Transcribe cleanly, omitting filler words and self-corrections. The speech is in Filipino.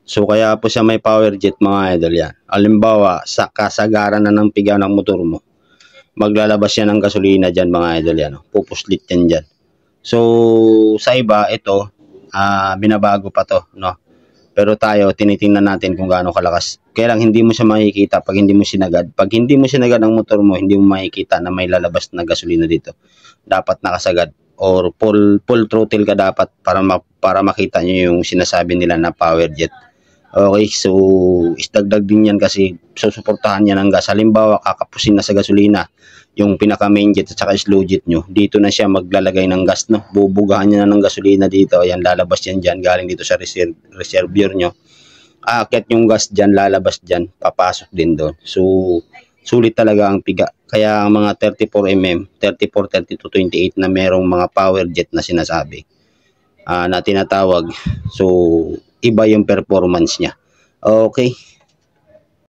So kaya po siya may power jet mga idol yan. Halimbawa, sa kasagaran na ng piga ng motor mo, maglalabas yan ng gasolina dyan mga idol yan. Pupuslit yan dyan. So sa iba, ito, binabago pa to, no? Pero tayo, tinitingnan natin kung gaano kalakas. Kaya lang hindi mo siya makikita pag hindi mo sinagad. Pag hindi mo sinagad ang motor mo, hindi mo makikita na may lalabas na gasolina dito. Dapat nakasagad or full throttle ka dapat para makita nyo yung sinasabi nila na power jet. Okay, so isdagdag din yan kasi susuportahan niya ng gas. Halimbawa, kakapusin na sa gasolina yung pinaka main jet at saka slow jet nyo. Dito na siya maglalagay ng gas, no? Bubugahan niya na ng gasolina dito. Ayan, lalabas yan dyan. Galing dito sa reservoir nyo. Aakyat yung gas dyan, lalabas dyan. Papasok din doon. So, sulit talaga ang piga. Kaya ang mga 34mm, 34, 32, 28 na merong mga power jet na sinasabi na tinatawag. So, iba yung performance niya. Okay.